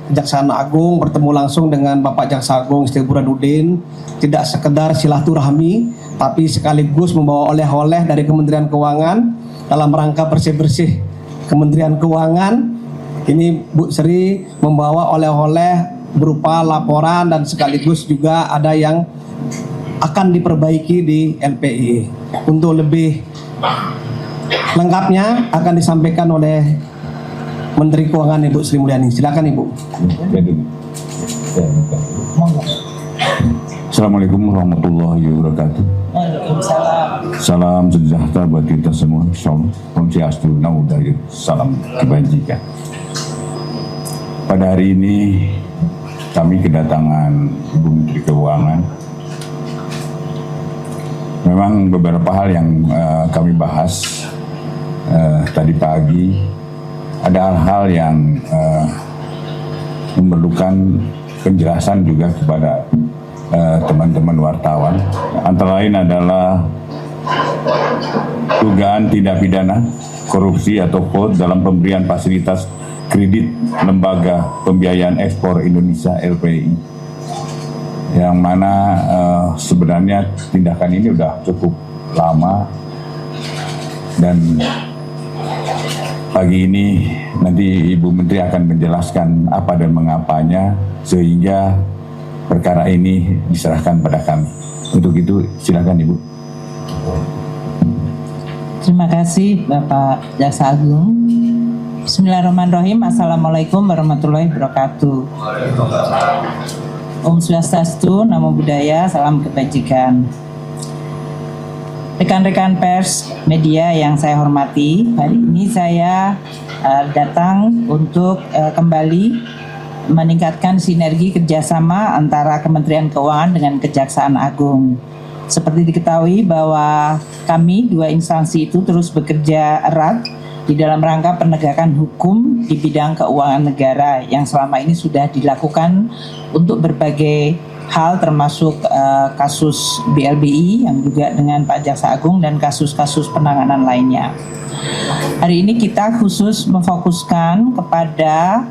Kejaksaan Agung bertemu langsung dengan Bapak Jaksa Agung Siti Burhanuddin, tidak sekedar silaturahmi, tapi sekaligus membawa oleh-oleh dari Kementerian Keuangan dalam rangka bersih-bersih Kementerian Keuangan. Ini Bu Sri membawa oleh-oleh berupa laporan dan sekaligus juga ada yang akan diperbaiki di LPI. Untuk lebih lengkapnya akan disampaikan oleh Menteri Keuangan Ibu Sri Mulyani. Silakan Ibu. Assalamualaikum warahmatullahi wabarakatuh. Salam sejahtera buat kita semua. Om Swastiastu, Namo Buddhaya. Salam kebajikan. Pada hari ini kami kedatangan Ibu Menteri Keuangan. Memang beberapa hal yang kami bahas tadi pagi. Ada hal-hal yang memerlukan penjelasan juga kepada teman-teman wartawan. Antara lain adalah dugaan tindak pidana korupsi atau fraud dalam pemberian fasilitas kredit Lembaga Pembiayaan Ekspor Indonesia LPI, yang mana sebenarnya tindakan ini sudah cukup lama, dan pagi ini nanti Ibu Menteri akan menjelaskan apa dan mengapanya sehingga perkara ini diserahkan pada kami. Untuk itu silakan Ibu. Terima kasih Bapak Jaksa Agung. Bismillahirrahmanirrahim. Assalamualaikum warahmatullahi wabarakatuh. Om Swastiastu, Namo Buddhaya, salam kebajikan. Rekan-rekan pers, media yang saya hormati, hari ini saya datang untuk kembali meningkatkan sinergi kerjasama antara Kementerian Keuangan dengan Kejaksaan Agung. Seperti diketahui bahwa kami dua instansi itu terus bekerja erat di dalam rangka penegakan hukum di bidang keuangan negara yang selama ini sudah dilakukan untuk berbagai hal, termasuk kasus BLBI yang juga dengan Pak Jaksa Agung dan kasus-kasus penanganan lainnya. Hari ini kita khusus memfokuskan kepada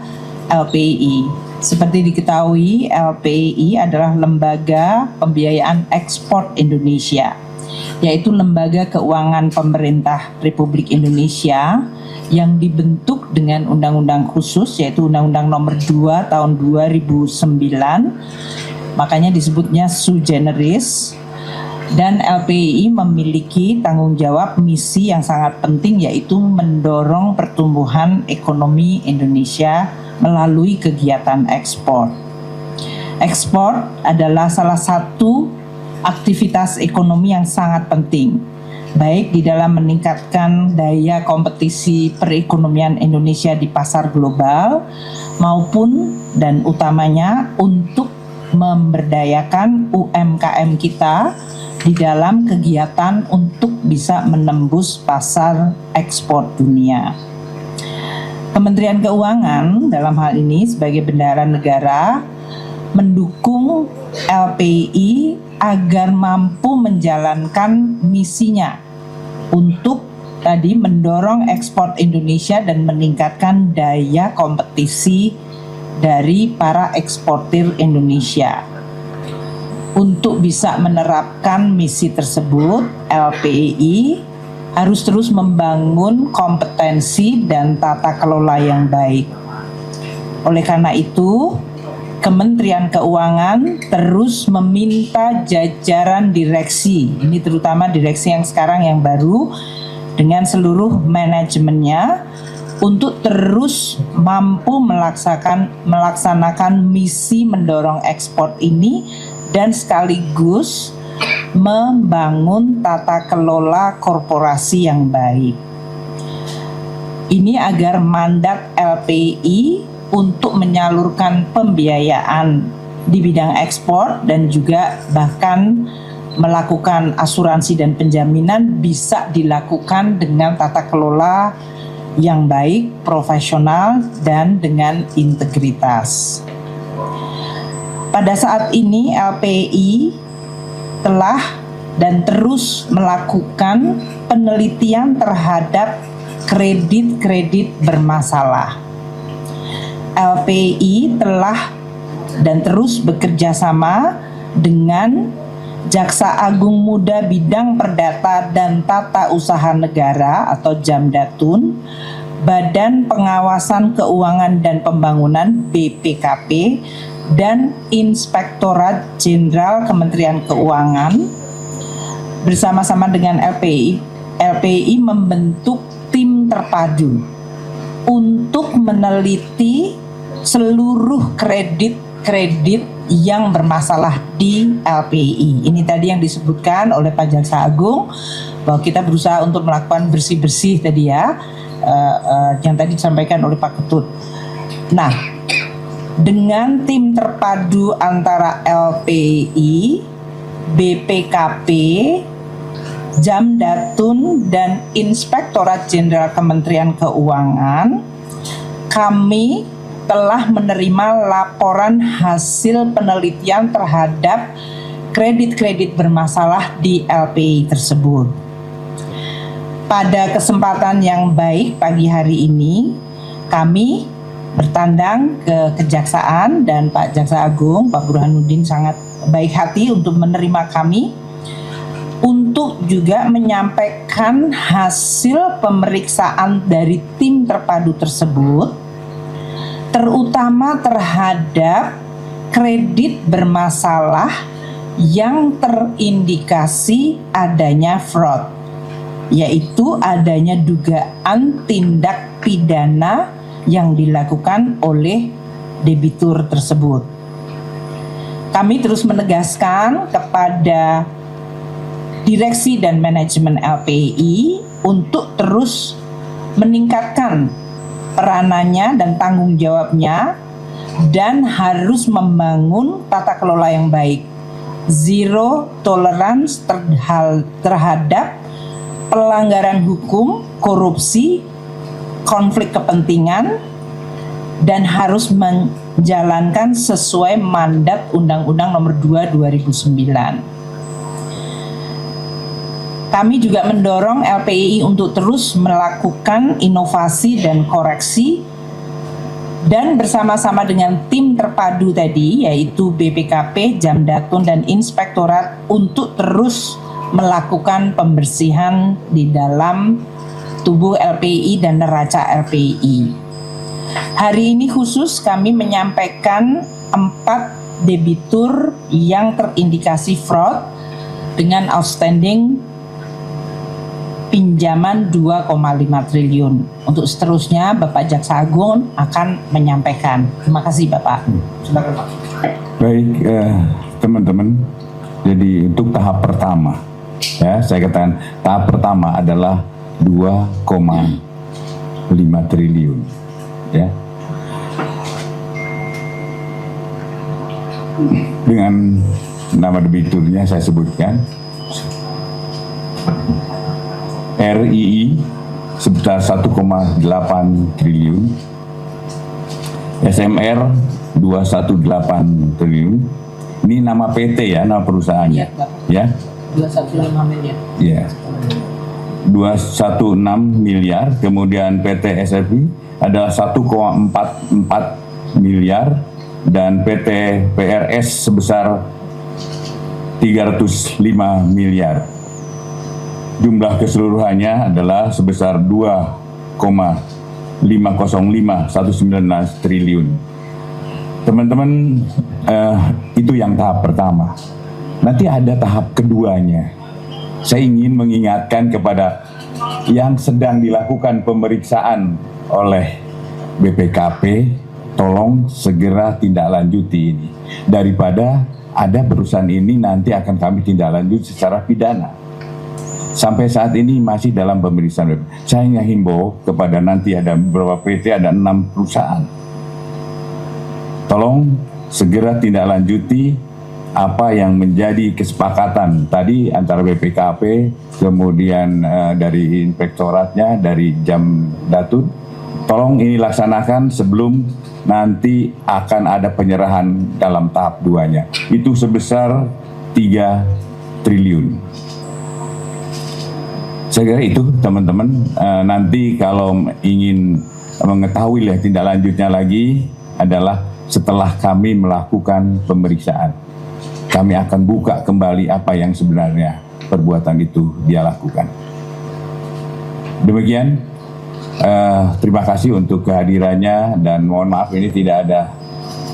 LPI. Seperti diketahui, LPI adalah Lembaga Pembiayaan Ekspor Indonesia, yaitu lembaga keuangan pemerintah Republik Indonesia yang dibentuk dengan undang-undang khusus, yaitu Undang-Undang Nomor 2 Tahun 2009. Makanya disebutnya sui generis, dan LPI memiliki tanggung jawab misi yang sangat penting, yaitu mendorong pertumbuhan ekonomi Indonesia melalui kegiatan ekspor. Ekspor adalah salah satu aktivitas ekonomi yang sangat penting, baik di dalam meningkatkan daya kompetisi perekonomian Indonesia di pasar global, maupun dan utamanya untuk memberdayakan UMKM kita di dalam kegiatan untuk bisa menembus pasar ekspor dunia. Kementerian Keuangan dalam hal ini sebagai bendahara negara mendukung LPI agar mampu menjalankan misinya untuk tadi mendorong ekspor Indonesia dan meningkatkan daya kompetisi dari para eksportir Indonesia. Untuk bisa menerapkan misi tersebut, LPI harus terus membangun kompetensi dan tata kelola yang baik. Oleh karena itu, Kementerian Keuangan terus meminta jajaran direksi, ini terutama direksi yang sekarang yang baru, dengan seluruh manajemennya, untuk terus mampu melaksanakan misi mendorong ekspor ini dan sekaligus membangun tata kelola korporasi yang baik. Ini agar mandat LPI untuk menyalurkan pembiayaan di bidang ekspor dan juga bahkan melakukan asuransi dan penjaminan bisa dilakukan dengan tata kelola yang baik, profesional, dan dengan integritas. Pada saat ini LPI telah dan terus melakukan penelitian terhadap kredit-kredit bermasalah. LPI telah dan terus bekerja sama dengan Jaksa Agung Muda Bidang Perdata dan Tata Usaha Negara atau Jamdatun, Badan Pengawasan Keuangan dan Pembangunan BPKP, dan Inspektorat Jenderal Kementerian Keuangan bersama-sama dengan LPI membentuk tim terpadu untuk meneliti seluruh kredit yang bermasalah di LPI. Ini tadi yang disebutkan oleh Pak Jaksa Agung, bahwa kita berusaha untuk melakukan bersih-bersih tadi ya, yang tadi disampaikan oleh Pak Ketut. Nah, dengan tim terpadu antara LPI, BPKP, Jamdatun, dan Inspektorat Jenderal Kementerian Keuangan, kami telah menerima laporan hasil penelitian terhadap kredit-kredit bermasalah di LPI tersebut. Pada kesempatan yang baik pagi hari ini, kami bertandang ke Kejaksaan dan Pak Jaksa Agung, Pak Burhanuddin sangat baik hati untuk menerima kami untuk juga menyampaikan hasil pemeriksaan dari tim terpadu tersebut, terutama terhadap kredit bermasalah yang terindikasi adanya fraud, yaitu adanya dugaan tindak pidana yang dilakukan oleh debitur tersebut. Kami terus menegaskan kepada direksi dan manajemen LPI untuk terus meningkatkan peranannya dan tanggung jawabnya, dan harus membangun tata kelola yang baik, zero tolerance terhadap pelanggaran hukum, korupsi, konflik kepentingan, dan harus menjalankan sesuai mandat Undang-Undang Nomor 2 2009. Kami juga mendorong LPI untuk terus melakukan inovasi dan koreksi, dan bersama-sama dengan tim terpadu tadi, yaitu BPKP, Jamdatun, dan Inspektorat, untuk terus melakukan pembersihan di dalam tubuh LPI dan neraca LPI. Hari ini khusus kami menyampaikan 4 debitur yang terindikasi fraud dengan outstanding pinjaman 2,5 triliun. Untuk seterusnya Bapak Jaksa Agung akan menyampaikan. Terima kasih Bapak. Silakan Pak. Baik, teman-teman. Jadi untuk tahap pertama, ya saya katakan tahap pertama adalah 2,5 triliun. Ya. Dengan nama debiturnya saya sebutkan. RII sebesar 1,8 triliun, SMR 218 triliun. Ini nama PT ya, nama perusahaannya. Ya. 215 miliar. Ya. 216 miliar, kemudian PT SFI ada 1,44 miliar, dan PT PRS sebesar 305 miliar. Jumlah keseluruhannya adalah sebesar 2,505,119 triliun. Teman-teman, itu yang tahap pertama. Nanti ada tahap keduanya. Saya ingin mengingatkan kepada yang sedang dilakukan pemeriksaan oleh BPKP, tolong segera tindak lanjuti ini. Daripada ada perusahaan ini nanti akan kami tindak lanjut secara pidana. Sampai saat ini masih dalam pemeriksaan. Saya himbau kepada nanti ada beberapa PT, ada 6 perusahaan. Tolong segera tindak lanjuti apa yang menjadi kesepakatan tadi antara BPKP, kemudian dari inspektoratnya, dari Jamdatun. Tolong ini laksanakan sebelum nanti akan ada penyerahan dalam tahap 2-nya. Itu sebesar 3 triliun. Saya kira itu teman-teman. Nanti kalau ingin mengetahui tindak lanjutnya lagi adalah setelah kami melakukan pemeriksaan. Kami akan buka kembali apa yang sebenarnya perbuatan itu dia lakukan. Demikian, terima kasih untuk kehadirannya dan mohon maaf ini tidak ada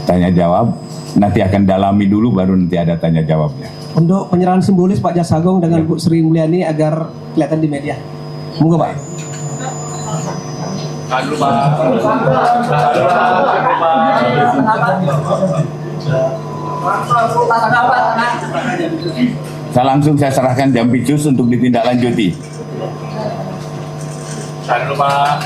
tanya jawab. Nanti akan dalami dulu baru nanti ada tanya jawabnya. Untuk penyerahan simbolis Pak Jaksagung dengan Bu Sri Mulyani agar kelihatan di media. Monggo Pak. Saya serahkan Jampitsus untuk ditindaklanjuti. Jangan lupa.